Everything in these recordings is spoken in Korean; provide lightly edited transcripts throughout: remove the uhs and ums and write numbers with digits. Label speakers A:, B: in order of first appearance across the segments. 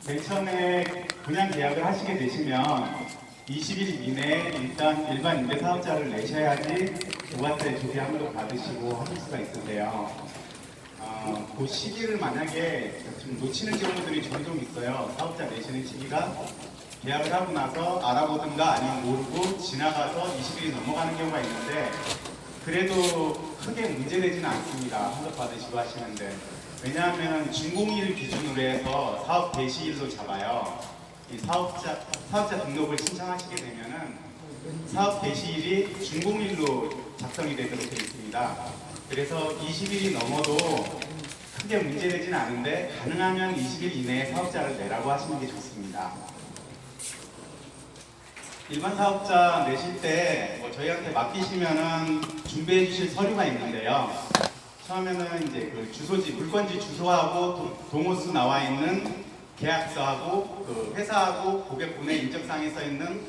A: 제일 처음에 분양 계약을 하시게 되시면 20일 이내에 일단 일반 임대사업자를 내셔야지 부가세 조기 환급 받으시고 하실 수가 있으세요. 그 시기를 만약에 좀 놓치는 경우들이 종종 있어요. 사업자 내시는 시기가 계약을 하고 나서 알아보든가 아니면 모르고 지나가서 20일이 넘어가는 경우가 있는데 그래도 크게 문제되지는 않습니다. 환급 받으시고 하시는데. 왜냐하면 준공일 기준으로 해서 사업 개시일로 잡아요. 이 사업자 등록을 신청하시게 되면은 사업 개시일이 준공일로 작성이 되도록 되어 있습니다. 그래서 20일이 넘어도 크게 문제되지는 않은데 가능하면 20일 이내에 사업자를 내라고 하시는 게 좋습니다. 일반 사업자 내실 때 저희한테 맡기시면은 준비해 주실 서류가 있는데요. 처음에는 이제 그 주소지, 물건지 주소하고 동호수 나와 있는 계약서하고 그 회사하고 고객분의 인적사항에 써 있는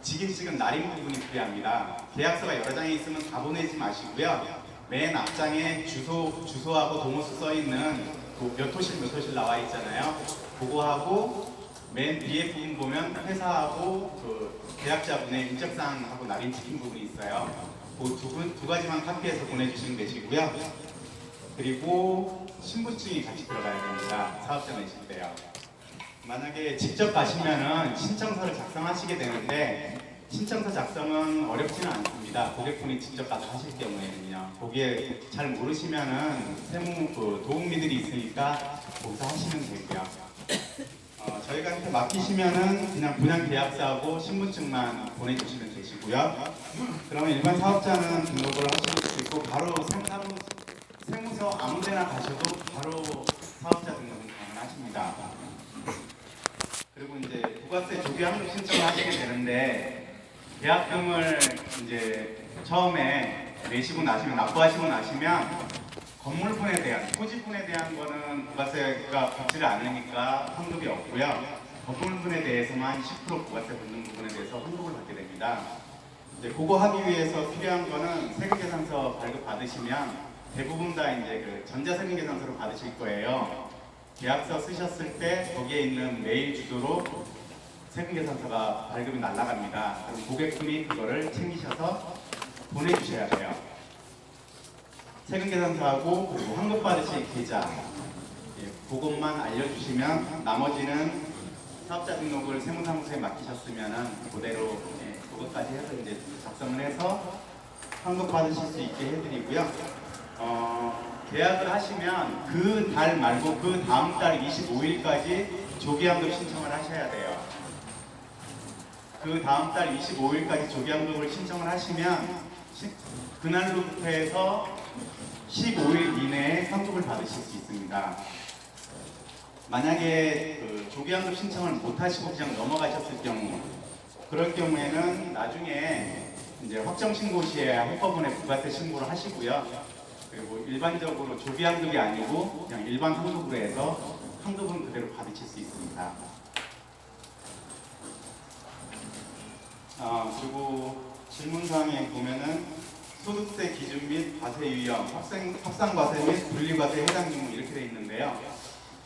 A: 직인식은 날인 부분이 필요합니다. 계약서가 여러 장이 있으면 다 보내지 마시고요. 맨 앞장에 주소하고 동호수 써 있는 그 몇 호실 나와 있잖아요. 그거하고 맨 뒤에 부분 보면 회사하고 그 계약자분의 인적사항하고 날인 직인 부분이 있어요. 그 두 가지만 카피해서 보내주시면 되시고요. 그리고 신분증이 같이 들어가야 됩니다. 사업자 내실 때요. 만약에 직접 가시면은 신청서를 작성하시게 되는데 신청서 작성은 어렵지는 않습니다. 고객분이 직접 가서 하실 경우에는요. 거기에 잘 모르시면은 세무 도우미들이 있으니까 거기서 하시면 되고요. 저희한테 맡기시면은 그냥 분양 계약서하고 신분증만 보내주시면 되시고요. 그러면 일반 사업자는 등록을 하실 수 있고 바로 세무서 아무데나 가셔도 바로 사업자 등록은 가능하십니다. 그리고 이제 부가세 조기 환급 신청을 하시게 되는데 계약금을 이제 처음에 내시고 나시면 납부하시고 나시면 건물분에 대한 토지분에 대한 거는 부가세가 붙지를 않으니까 환급이 없고요. 건물분에 대해서만 10% 부가세 붙는 부분에 대해서 환급을 받게 됩니다. 이제 그거 하기 위해서 필요한 거는 세금계산서 발급 받으시면 대부분 다 이제 그 전자세금계산서로 받으실 거예요. 계약서 쓰셨을 때 거기에 있는 메일 주소로 세금계산서가 발급이 날아갑니다. 그럼 고객분이 그거를 챙기셔서 보내주셔야 돼요. 세금계산서하고 그리고 환급 받으실 계좌 그것만 알려주시면 나머지는 사업자 등록을 세무사무소에 맡기셨으면 그대로 그것까지 해서 이제 작성을 해서 환급 받으실 수 있게 해드리고요. 계약을 하시면 그 달 말고 그 다음 달 25일까지 조기환급 신청을 하셔야 돼요. 그 다음 달 25일까지 조기환급을 신청을 하시면 그날로부터 해서 15일 이내에 환급을 받으실 수 있습니다. 만약에 그 조기환급 신청을 못 하시고 그냥 넘어가셨을 경우 그럴 경우에는 나중에 이제 확정신고 시에 한꺼번에 부가세 신고를 하시고요. 그리고 일반적으로 조기환급이 아니고 그냥 일반 환급으로 해서 환급은 그대로 받으실 수 있습니다. 그리고 질문사항에 보면은 소득세 기준 및 과세 유형, 합산과세 및 분리과세 해당 경우 이렇게 되어 있는데요.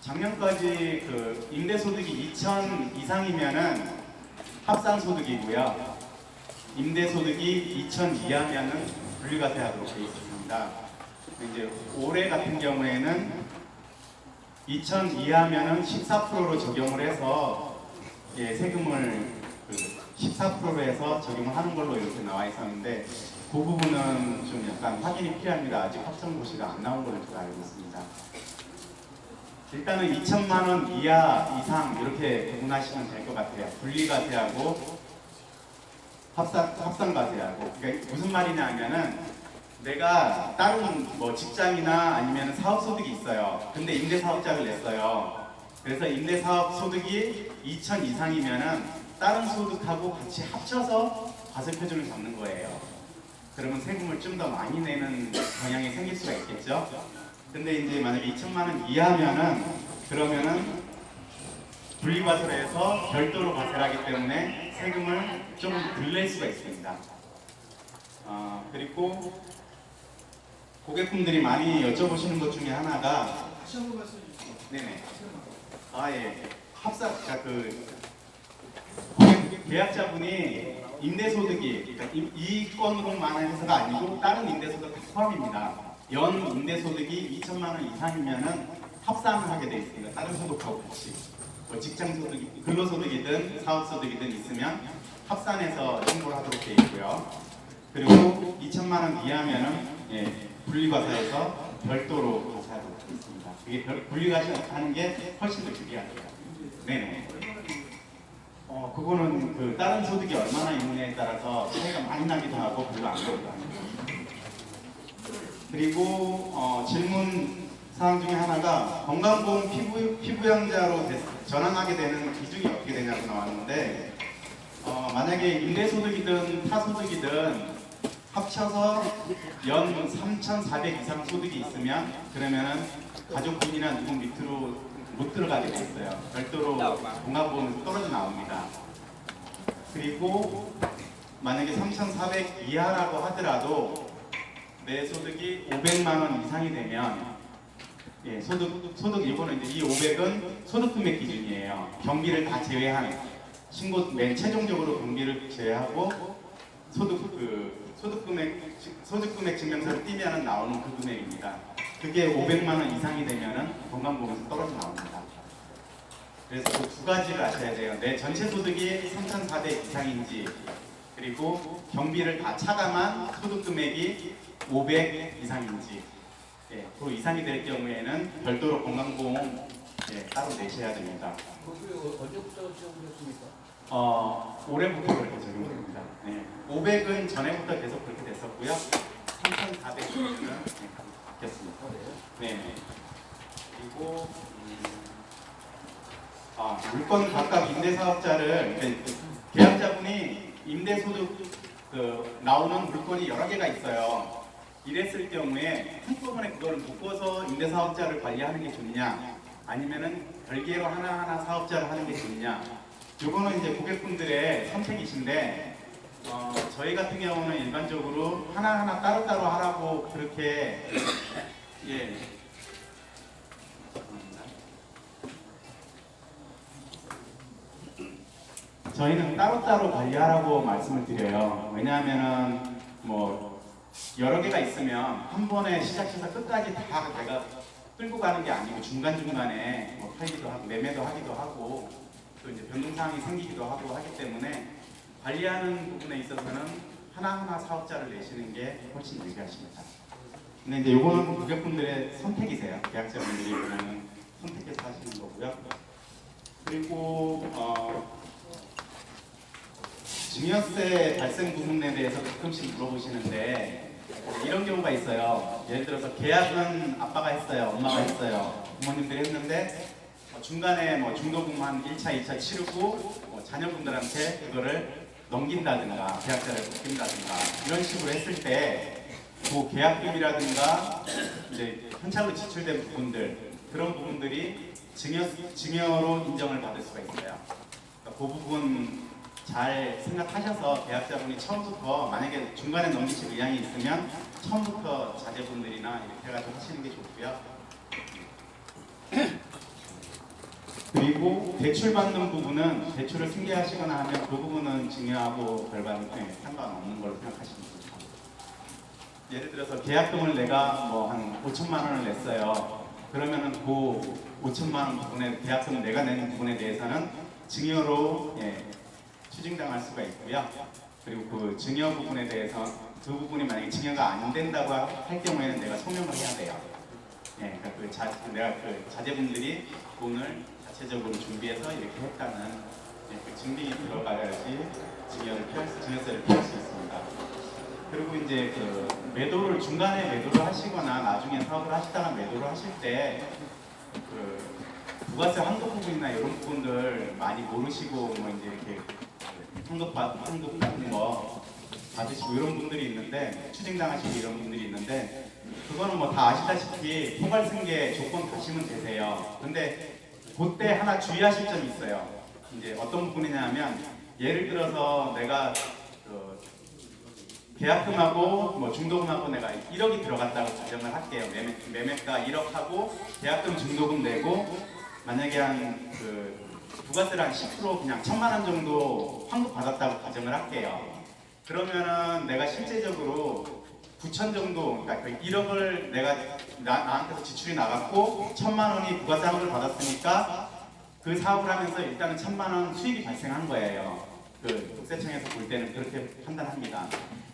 A: 작년까지 그 임대소득이 2천 이상이면은 합산소득이고요. 임대소득이 2천 이하면은 분리과세하도록 되어 있습니다. 이제 올해 같은 경우에는 2천 이하면은 14%로 적용을 해서 세금을 14%로 해서 적용을 하는 걸로 이렇게 나와 있었는데 그 부분은 좀 약간 확인이 필요합니다. 아직 확정고시가 안 나온 걸로 제가 알고 있습니다. 일단은 2천만 원 이하 이상 이렇게 구분하시면 될 것 같아요. 분리과세하고 합산과세하고. 그러니까 무슨 말이냐 하면은 내가 다른 뭐 직장이나 아니면 사업소득이 있어요. 근데 임대사업자를 냈어요. 그래서 임대사업 소득이 2천 이상이면은 다른 소득하고 같이 합쳐서 과세표준을 잡는 거예요. 그러면 세금을 좀 더 많이 내는 경향이 생길 수가 있겠죠. 근데 이제 만약에 2천만 원 이하면은 그러면은 분리과세로 해서 별도로 과세를 하기 때문에 세금을 좀 덜 낼 수가 있습니다. 그리고 고객분들이 많이 여쭤보시는 것 중에 하나가 네네. 예. 그러니까 계약자분이 임대소득이 그러니까 이건으로만 해서가 아니고 다른 임대소득 다 포함입니다. 연 임대소득이 2천만 원 이상이면은 합산을 하게 돼 있습니다. 다른 소득하고 같이 뭐 직장소득이 근로소득이든 사업소득이든 있으면 합산해서 신고를 하도록 되어 있고요. 그리고 2천만 원 이하면은 분리과세에서 별도로 과세하도록 되어 있습니다. 이게 분리과세하는 게 훨씬 더 유리합니다. 네네. 그거는 그 다른 소득이 얼마나 있느냐에 따라서 차이가 많이 나기도 하고 별로 안 나기도 합니다. 그리고 질문 사항 중에 하나가 건강보험 피부양자로 전환하게 되는 기준이 어떻게 되냐고 나왔는데 만약에 임대소득이든 타소득이든 합쳐서 연 3,400 이상 소득이 있으면 그러면은 가족분이나 누구 밑으로 못 들어가게 돼 있어요. 별도로 건강보험에서 떨어져 나옵니다. 그리고 만약에 3,400 이하라고 하더라도 내 소득이 500만 원 이상이 되면 소득 이거는 이제 이 500은 소득금액 기준이에요. 경비를 다 제외한 맨 최종적으로 경비를 제외하고 소득금액 증명서를 띄면 나오는 그 금액입니다. 그게 500만 원 이상이 되면은 건강보험에서 떨어져 나옵니다. 그래서 그 두 가지를 아셔야 돼요. 내 전체 소득이 3,400 이상인지 그리고 경비를 다 차감한 소득금액이 500 이상인지 그 이상이 될 경우에는 별도로 건강보험 따로 내셔야 됩니다.
B: 언제부터 적용됐습니까?
A: 올해부터 그렇게 적용됩니다. 500은 전에부터 계속 그렇게 됐었고요. 3,400은 바뀌었습니다. 네. 그리고 물건 각각 임대사업자를 계약자분이 임대소득 나오는 물건이 여러 개가 있어요. 이랬을 경우에 한꺼번에 그걸 묶어서 임대사업자를 관리하는 게 좋냐 아니면은 별개로 하나하나 사업자를 하는 게 좋냐 이거는 이제 고객분들의 선택이신데 저희 같은 경우는 일반적으로 하나하나 따로따로 하라고 그렇게 저희는 따로따로 관리하라고 말씀을 드려요. 왜냐하면은 뭐 여러 개가 있으면 한 번에 시작해서 끝까지 다 내가 끌고 가는 게 아니고 중간중간에 뭐 팔기도 하고 매매도 하기도 하고 또 이제 변동사항이 생기기도 하고 하기 때문에 관리하는 부분에 있어서는 하나하나 사업자를 내시는 게 훨씬 유리하십니다. 근데 이제 요거는 고객분들의 선택이세요. 계약자분들이 그냥 선택해서 하시는 거고요. 그리고 증여세 발생 부분에 대해서 가끔씩 물어보시는데 이런 경우가 있어요. 예를 들어서 계약은 아빠가 했어요. 엄마가 했어요. 부모님들이 했는데 중간에 뭐 중도금 한 1차, 2차 치르고 자녀분들한테 그거를 넘긴다든가 계약자를 바뀐다든가 이런 식으로 했을 때 그 계약금이라든가 이제 현찰로 지출된 부분들 그런 부분들이 증여로 인정을 받을 수가 있어요. 그러니까 그 부분 잘 생각하셔서 계약자분이 처음부터 만약에 중간에 넘기실 의향이 있으면 처음부터 자제분들이나 이렇게 해가지고 하시는 게 좋고요. 그리고 대출 받는 부분은 대출을 승계하시거나 하면 그 부분은 증여하고 별반 상관없는 걸로 생각하시면 됩니다. 예를 들어서 계약금을 내가 뭐 한 5천만 원을 냈어요. 그러면은 그 5천만 원 부분에 계약금 내가 내는 부분에 대해서는 증여로 추징당할 수가 있고요. 그리고 그 증여 부분에 대해서 그 부분이 만약에 증여가 안 된다고 할 경우에는 내가 소명을 해야 돼요. 그러니까 내가 그 자제분들이 돈을 자체적으로 준비해서 이렇게 했다는 그 증빙이 들어가야지 증여세를 피할 수 있습니다. 그리고 이제 그 매도를 중간에 매도를 하시거나 나중에 사업을 하시다가 매도를 하실 때 그 부가세 환급 부분이나 이런 부분들 많이 모르시고 뭐 이제 이렇게 환급 같은 거 받으시고 이런 분들이 있는데 추징당하시고 이런 분들이 있는데 그거는 뭐 다 아시다시피 포괄승계 조건 다시면 되세요. 근데 그때 하나 주의하실 점이 있어요. 이제 어떤 부분이냐면 예를 들어서 내가 계약금하고 뭐 중도금하고 내가 1억이 들어갔다고 가정을 할게요. 매매가 1억 하고 계약금 중도금 내고 만약에 한 부가세를 한 10% 그냥 1,000만 원 정도 환급 받았다고 가정을 할게요. 그러면은 내가 실제적으로 9천 정도, 그러니까 1억을 내가 나한테서 지출이 나갔고 1,000만 원이 부가세 환급을 받았으니까 그 사업을 하면서 일단은 1,000만 원 수익이 발생한 거예요. 그 국세청에서 볼 때는 그렇게 판단합니다.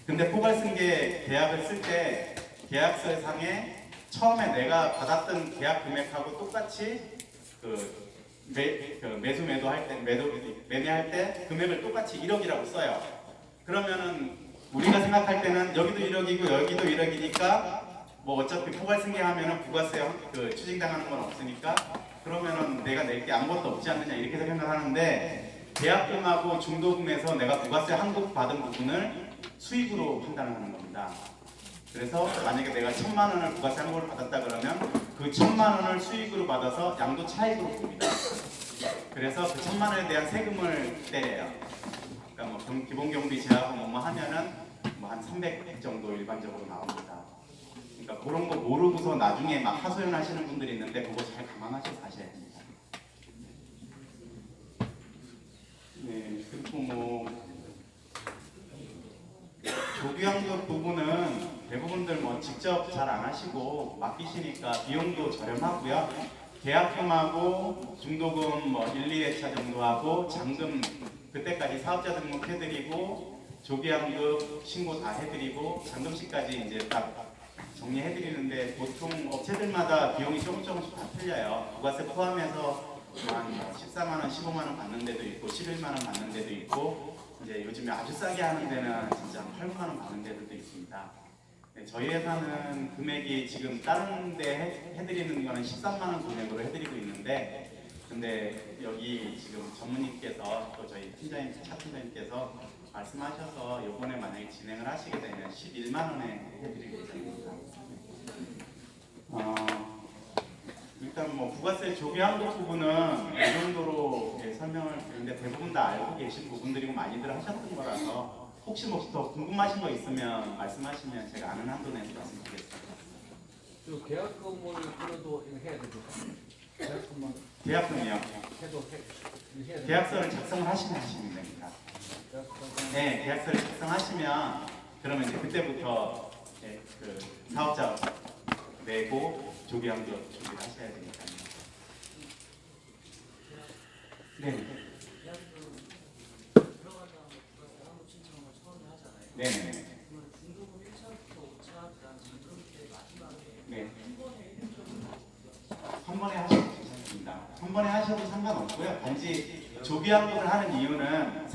A: 근데 포괄승계 계약을 쓸 때 계약서상에 처음에 내가 받았던 계약 금액하고 똑같이 매수할 때 매매할 때 금액을 똑같이 1억이라고 써요. 그러면은 우리가 생각할 때는 여기도 1억이고 여기도 1억이니까 뭐 어차피 포괄승계하면은 부가세 추징당하는 건 없으니까 그러면은 내가 낼 게 아무것도 없지 않느냐 이렇게 생각하는데 계약금하고 중도금에서 내가 부가세 환급 받은 부분을 수익으로 판단을 하는 겁니다. 그래서 만약에 내가 1,000만 원을 부가세 환급을 받았다 그러면 그 1,000만 원을 수익으로 받아서 양도 차익으로 봅니다. 그래서 그 1,000만 원에 대한 세금을 떼요. 그러니까 뭐 기본 경비 제하고 뭐 하면은 뭐 한 300 정도 일반적으로 나옵니다. 그러니까 그런 거 모르고서 나중에 막 하소연하시는 분들이 있는데 그거 잘 감안하셔서 하셔야 됩니다. 네, 그리고 뭐 조기환급 부분은 대부분들 뭐 직접 잘 안 하시고 맡기시니까 비용도 저렴하고요. 계약금하고 중도금 뭐 1, 2회차 정도 하고 잔금 그때까지 사업자 등록해드리고 조기환급 신고 다 해드리고 잔금시까지 이제 딱 정리해드리는데 보통 업체들마다 비용이 조금씩 다 틀려요. 부가세 포함해서 한 14만 원, 15만 원 받는 데도 있고 11만 원 받는 데도 있고 이제 요즘에 아주 싸게 하는 데는 진짜 8만 원 받는 데도 있습니다. 네, 저희 회사는 금액이 지금 다른 데 해드리는 거는 13만 원 금액으로 해드리고 있는데 근데 여기 지금 전무님께서 또 저희 차 팀장님께서 말씀하셔서 이번에 만약에 진행을 하시게 되면 11만 원에 해드리고 있습니다. 일단 뭐 부가세 조기환급 부분은 이 정도로 설명을 드리는데 대부분 다 알고 계신 부분들이고 많이들 하셨던 거라서 혹시 뭐 더 궁금하신 거 있으면 말씀하시면 제가 아는 한도 내에서 말씀드리겠습니다.
B: 그 계약금을 그래도 이거 해야 되죠. 계약금만
A: 계약금이요.
B: 해도 해야 되죠.
A: 계약서를 작성을 하시면 됩니다. 네, 계약서를 작성하시면 그러면 이제 그때부터 그 사업자 내고 조기환급 준비를 하셔야 되니까요. 네. 네네. 네. 한 번에 하셔도 괜찮습니다. 한 번에 하셔도 상관없고요. 단지 조기환급을 하는 이유는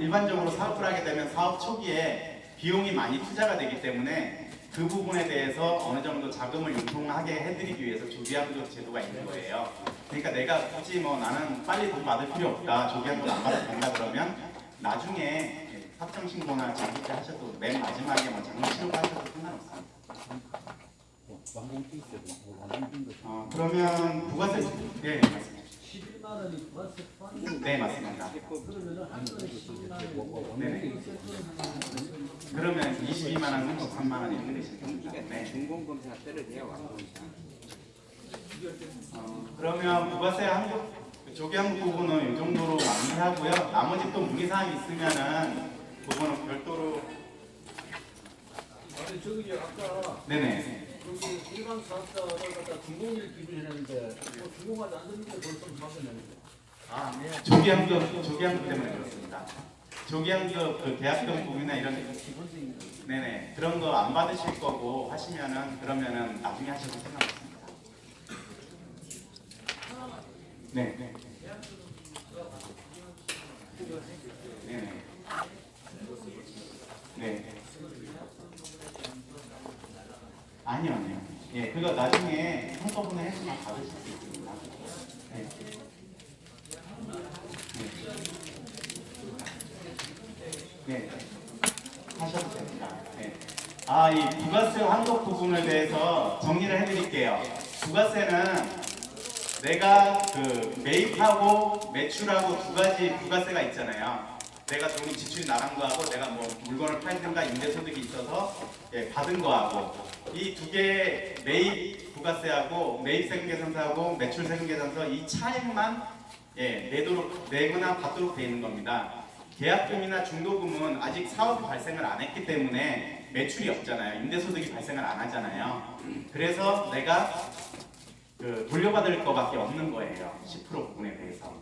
A: 일반적으로 사업을 하게 되면 사업 초기에 비용이 많이 투자가 되기 때문에 그 부분에 대해서 어느 정도 자금을 유통하게 해드리기 위해서 조기환급 제도가 있는 거예요. 그러니까 내가 굳이 뭐 나는 빨리 돈 받을 필요 없다, 조기환급 안 받아도 된다 그러면 나중에 확정신고나 장기세 하셔도 맨 마지막에 뭐 장기치료가 하셔도 상관없습니다. 그러면 부가세 네 맞습니다.
B: 11만 원이 부가세 포함?
A: 네 맞습니다.
B: 그러면은 한 번에 11만 원.
A: 네네. 그러면 22만 원, 33만 원 이렇게 되실 겁니다. 네.
C: 중공검사 떨어져야 완공사.
A: 그러면 부가세 한국 조기환급 부분은 이 정도로 마무리하고요. 나머지 또 문의사항 있으면은 그거는 별도로.
B: 아니 저기 아까
A: 네네.
B: 여기 일반 사업자를 갖다 중공일 기준이라는데 중공하지 않는데 벌써 바뀌었는데.
A: 조기환급 때문에 그렇습니다. 조기환급 그 계약금 부분이나 이런 네네 그런 거 안 받으실 거고 하시면은 그러면은 나중에 하셔도 상관없습니다. 네. 네네. 네. 아니요. 예, 그거 나중에 한꺼번에 해서만 받으실 수 있습니다. 네. 네. 하셔도 됩니다. 네. 이 부가세 환급 부분에 대해서 정리를 해드릴게요. 부가세는 내가 그 매입하고 매출하고 두 가지 부가세가 있잖아요. 내가 돈이 지출이 나간 거하고 내가 뭐 물건을 팔든가 임대소득이 있어서 받은 거하고 이 두 개의 매입 부가세하고 매입세금계산서하고 매출세금계산서 이 차액만 예, 내거나 받도록 되어 있는 겁니다. 계약금이나 중도금은 아직 사업이 발생을 안 했기 때문에 매출이 없잖아요. 임대소득이 발생을 안 하잖아요. 그래서 내가 돌려받을 것밖에 없는 거예요. 10% 부분에 대해서.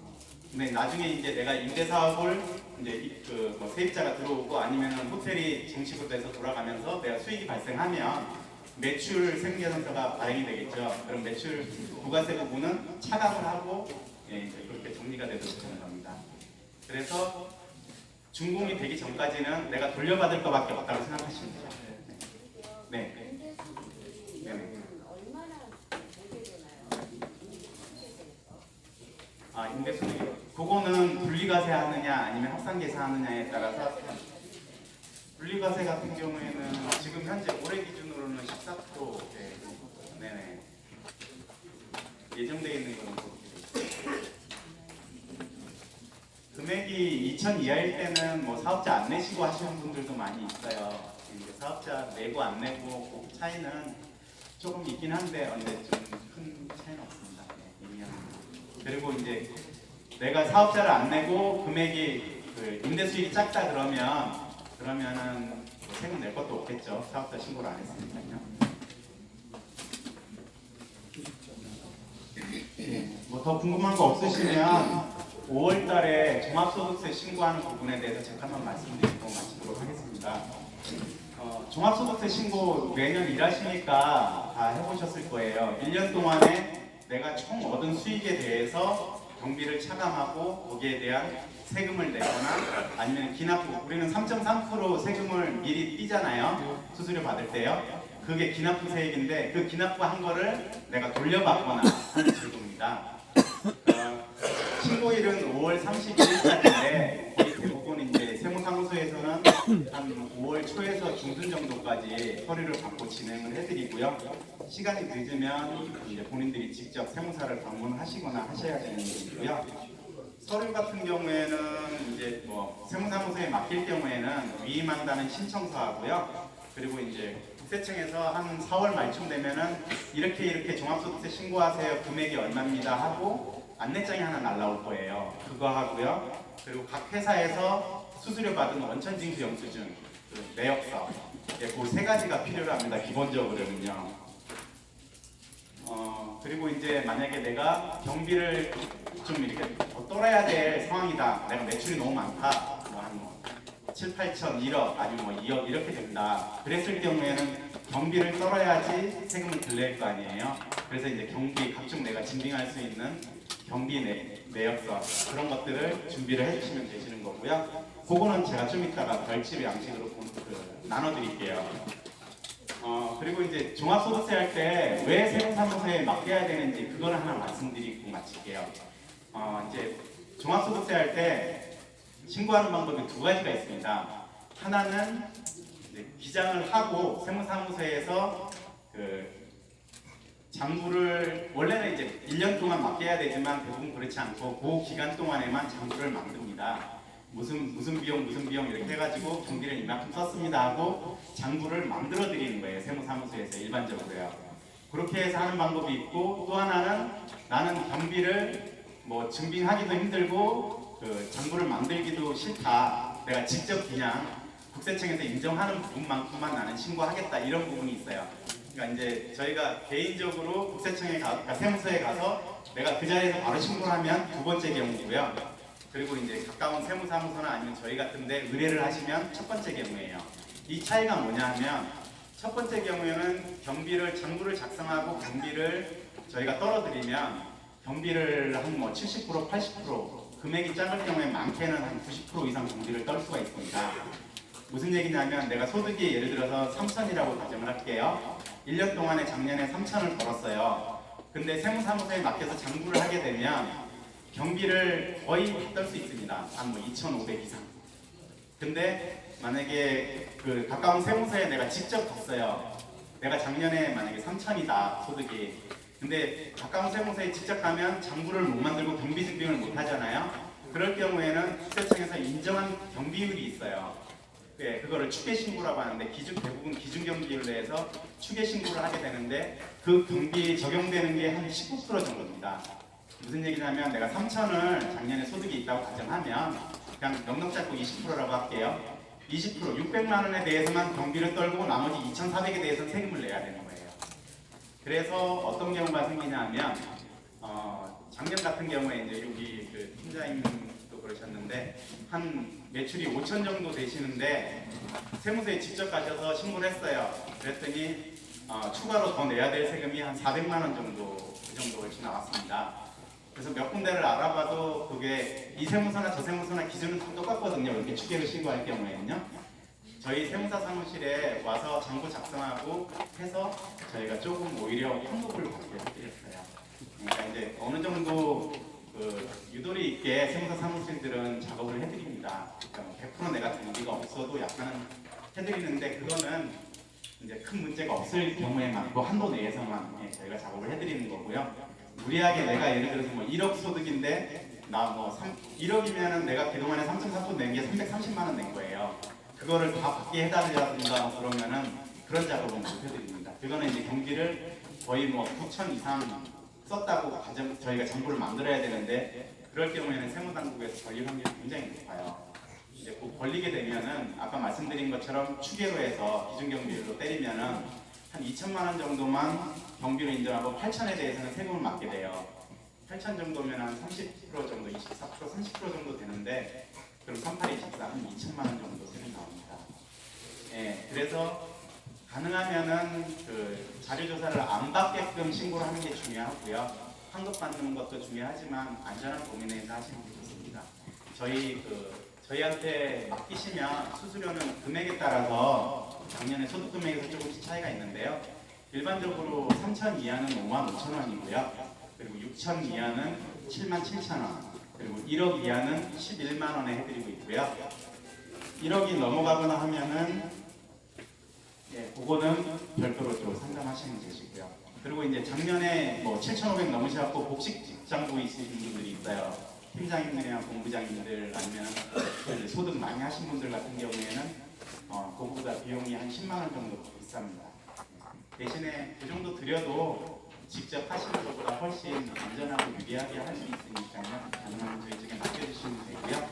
A: 근데 나중에 이제 내가 임대사업을 이제 뭐 세입자가 들어오고 아니면 호텔이 정식으로 돼서 돌아가면서 내가 수익이 발생하면 매출 세금계산서가 발행이 되겠죠. 그럼 매출 부가세 부분은 차감을 하고 예, 이제 그렇게 정리가 되도록 되는 겁니다. 그래서 준공이 되기 전까지는 내가 돌려받을 것밖에 없다고 생각하시면 돼요. 네. 네. 아, 임대소득이 그거는 분리과세 하느냐 아니면 합산계산 하느냐에 따라서 분리과세 같은 경우에는 지금 현재 올해 기준으로는 14% 네네 예정되어 있는 거는 그렇게 돼 있어요. 금액이 2천 이하일 때는 뭐 사업자 안 내시고 하시는 분들도 많이 있어요. 이제 사업자 내고 안 내고 그 차이는 조금 있긴 한데 좀 큰 차이는 없습니다. 네, 그리고 이제 내가 사업자를 안 내고 금액이 임대 수익이 작다 그러면은 세금 낼 것도 없겠죠. 사업자 신고를 안 했으니까요. 뭐 더 궁금한 거 없으시면 5월달에 종합소득세 신고하는 부분에 대해서 잠깐만 말씀드리고 마치도록 하겠습니다. 종합소득세 신고 매년 일하시니까 다 해보셨을 거예요. 1년 동안에 내가 총 얻은 수익에 대해서 경비를 차감하고 거기에 대한 세금을 내거나 아니면 기납부, 우리는 3.3% 세금을 미리 떼잖아요. 수수료 받을 때요. 그게 기납부 세액인데 그 기납부 한 거를 내가 돌려받거나 하는 제도입니다. 신고일은 5월 31일까지인데 거의 대부분 이제 세무사무소에서는 한 5월 초에서 중순 정도까지 서류를 받고 진행을 해드리고요. 시간이 늦으면 이제 본인들이 직접 세무사를 방문하시거나 하셔야 되는 일이고요. 서류 같은 경우에는 이제 뭐 세무사무소에 맡길 경우에는 위임한다는 신청서하고요. 그리고 이제 국세청에서 한 4월 말쯤 되면은 이렇게 종합소득세 신고하세요. 금액이 얼마입니다 하고 안내장이 하나 날라올 거예요. 그거 하고요. 그리고 각 회사에서 수수료 받은 원천징수 영수증, 내역서, 그 세 가지가 필요합니다. 기본적으로는요. 그리고 이제 만약에 내가 경비를 좀 이렇게 더 떨어야 될 상황이다. 내가 매출이 너무 많다. 한 7, 8천, 1억 아니면 뭐 2억 이렇게 된다. 그랬을 경우에는 경비를 떨어야지 세금을 덜 낼 거 아니에요. 그래서 이제 경비 각종 내가 증빙할 수 있는 경비 내역서 그런 것들을 준비를 해주시면 되시는 거고요. 그거는 제가 좀 이따가 별집 양식으로 나눠드릴게요. 그리고 이제 종합소득세 할 때 왜 세무사무소에 맡겨야 되는지 그거를 하나 말씀드리고 마칠게요. 이제 종합소득세 할 때 신고하는 방법이 두 가지가 있습니다. 하나는 이제 기장을 하고 세무사무소에서 장부를 원래는 이제 1년 동안 맡겨야 되지만 대부분 그렇지 않고 그 기간 동안에만 장부를 만듭니다. 무슨 비용 이렇게 해가지고 경비를 이만큼 썼습니다 하고 장부를 만들어 드리는 거예요. 세무사무소에서 일반적으로요. 그렇게 해서 하는 방법이 있고 또 하나는 나는 경비를 뭐 증빙하기도 힘들고 장부를 만들기도 싫다. 내가 직접 그냥 국세청에서 인정하는 부분만큼만 나는 신고하겠다. 이런 부분이 있어요. 그러니까 이제 저희가 개인적으로 국세청에 세무서에 가서 내가 그 자리에서 바로 신고를 하면 두 번째 경우고요. 그리고 이제 가까운 세무사무소나 아니면 저희 같은데 의뢰를 하시면 첫 번째 경우예요. 이 차이가 뭐냐 하면 첫 번째 경우에는 장부를 작성하고 경비를 저희가 떨어뜨리면 경비를 한 뭐 70%, 80% 금액이 작을 경우에 많게는 한 90% 이상 경비를 떨 수가 있습니다. 무슨 얘기냐면 내가 소득이 예를 들어서 3천이라고 가정을 할게요. 1년 동안에 작년에 3천을 벌었어요. 근데 세무사무소에 맡겨서 장부를 하게 되면 경비를 거의 다 떨 수 있습니다. 한 뭐 2,500 이상. 근데 만약에 가까운 세무서에 내가 직접 갔어요. 내가 작년에 만약에 3천이다 소득이. 근데 가까운 세무서에 직접 가면 장부를 못 만들고 경비 증빙을 못 하잖아요. 그럴 경우에는 국세청에서 인정한 경비율이 있어요. 네, 그거를 추계신고라고 하는데 대부분 기준경비율로 해서 추계신고를 하게 되는데 그 경비에 적용되는 게 한 19% 정도입니다. 무슨 얘기냐면 내가 3천을 작년에 소득이 있다고 가정하면 그냥 넉넉 잡고 20%라고 할게요. 20% 600만 원에 대해서만 경비를 떨고 나머지 2,400에 대해서는 세금을 내야 되는 거예요. 그래서 어떤 경우가 생기냐면 작년 같은 경우에 이제 여기 그 팀장님도 그러셨는데 한 매출이 5천 정도 되시는데 세무서에 직접 가셔서 신고를 했어요. 그랬더니 추가로 더 내야 될 세금이 한 400만 원 정도 그 정도 훨씬 나왔습니다. 그래서 몇 군데를 알아봐도 그게 이 세무서나 저 세무서나 기준은 다 똑같거든요. 이렇게 추계를 신고할 경우에는요. 저희 세무사 사무실에 와서 정보 작성하고 해서 저희가 조금 오히려 환급을 받게 해드렸어요. 그러니까 이제 어느 정도 그 유도리 있게 세무사 사무실들은 작업을 해드립니다. 그러니까 100% 내가 경비가 없어도 약간은 해드리는데 그거는 이제 큰 문제가 없을 경우에만 그 한도 내에서만 저희가 작업을 해드리는 거고요. 무리하게 내가 예를 들어서 뭐 1억 소득인데 나 뭐 1억이면은 내가 그동안에 3,400 낸 게 330만 원 낸 거예요. 그거를 다 받게 해달라든가 그러면은 그런 작업은 못 해드립니다. 그거는 이제 경비를 거의 뭐 9천 이상 썼다고 저희가 정보를 만들어야 되는데 그럴 경우에는 세무당국에서 걸릴 확률이 굉장히 높아요. 이제 꼭 걸리게 되면은 아까 말씀드린 것처럼 추계로 해서 기준경비율로 때리면은 한 2천만 원 정도만 경비로 인정하고 8천에 대해서는 세금을 맞게 돼요. 8천 정도면 한 30% 정도, 24%, 30% 정도 되는데 그럼 38, 24, 한 2천만 원 정도 세금 나옵니다. 예, 그래서 가능하면은 그 자료조사를 안 받게끔 신고를 하는 게 중요하고요. 환급 받는 것도 중요하지만 안전한 범위 내에서 하시는 게 좋습니다. 저희한테 맡기시면 수수료는 금액에 따라서 작년에 소득 금액에서 조금씩 차이가 있는데요. 일반적으로 3천 이하는 5만 5천 원이고요. 그리고 6천 이하는 7만 7천 원, 그리고 1억 이하는 11만 원에 해드리고 있고요. 1억이 넘어가거나 하면은 그거는 별도로 좀 상담하시면 되시고요. 그리고 이제 작년에 뭐 7,500 넘으셔갖고 복식 직장부 있으신 분들이 있어요. 팀장님들이나 본부장님들 아니면 소득 많이 하신 분들 같은 경우에는 그거보다 비용이 한 10만 원 정도 비쌉니다. 대신에 그 정도 드려도 직접 하시는 것보다 훨씬 안전하고 유리하게 할 수 있으니까요. 가능하면 저희 쪽에 맡겨주시면 되고요.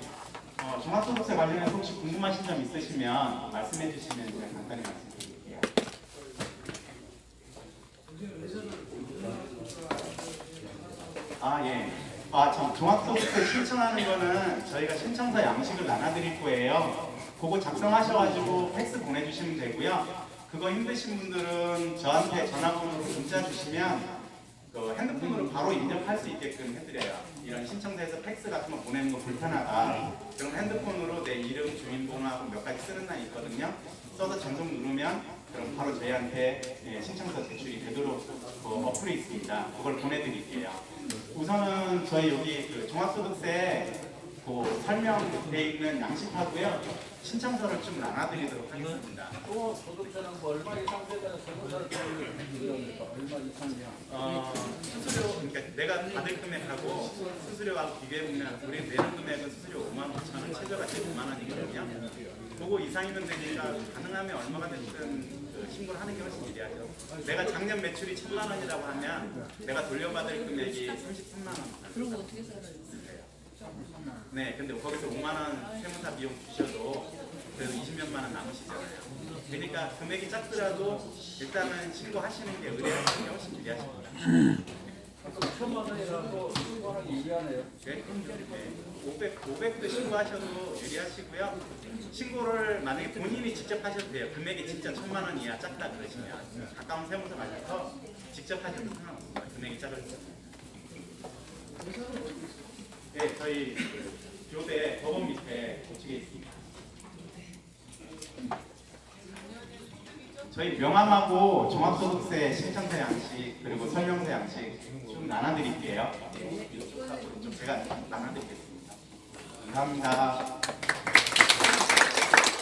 A: 종합소득세 관련해서 혹시 궁금하신 점 있으시면 말씀해 주시면 제가 간단히 말씀드릴게요. 예. 종합소득세 신청하는 거는 저희가 신청서 양식을 나눠드릴 거예요. 그거 작성하셔가지고 팩스 보내주시면 되고요. 그거 힘드신 분들은 저한테 전화번호로 문자 주시면 그 핸드폰으로 바로 입력할 수 있게끔 해드려요. 이런 신청서에서 팩스 같은 거 보내는 거 불편하다. 그럼 핸드폰으로 내 이름, 주민번호하고 몇 가지 쓰는 날 있거든요. 써서 전송 누르면 그럼 바로 저희한테 신청서 제출이 되도록 어플이 있습니다. 그걸 보내드릴게요. 우선은 저희 여기 그 종합소득세 설명되어 있는 양식하고요. 신청서를 좀 나눠드리도록 하겠습니다.
B: 또 소득세는 뭐 얼마 이상 되면 세무사를 그러니까 얼마 이상이야?
A: 수수료, 그러니까 내가 받을 금액하고 수수료하고 비교해보면 우리 내는 금액은 수수료 5만 5천 원, 최저가 5만 원이거든요. 그거 이상이면 되니까 가능하면 얼마가 됐든 신고를 하는 게 훨씬 유리하죠. 내가 작년 매출이 1,000만 원이라고 하면 내가 돌려받을 금액이 33만 원.
D: 그럼 어떻게 살아요?
A: 네, 근데 거기서 5만 원 세무사 비용 주셔도 그래도 20몇만 원 남으시잖아요. 그러니까 금액이 작더라도 일단은 신고하시는 게 의뢰하시는 게 훨씬 유리하십니다.
B: 1,000만 원이라도 신고하는 게 유리하네요.
A: 네, 500도 신고하셔도 유리하시고요. 신고를 만약에 본인이 직접 하셔도 돼요. 금액이 진짜 1,000만 원 이하 작다 그러시면 가까운 세무서 가셔서 직접 하셔도 상관없습니다. 금액이 작을 때. 네, 저희 교대 법원 밑에 고치게 있습니다. 저희 명함하고 종합소득세 신청서 양식 그리고 설명서 양식 좀 나눠드릴게요. 좀 제가 나눠드리겠습니다. 감사합니다.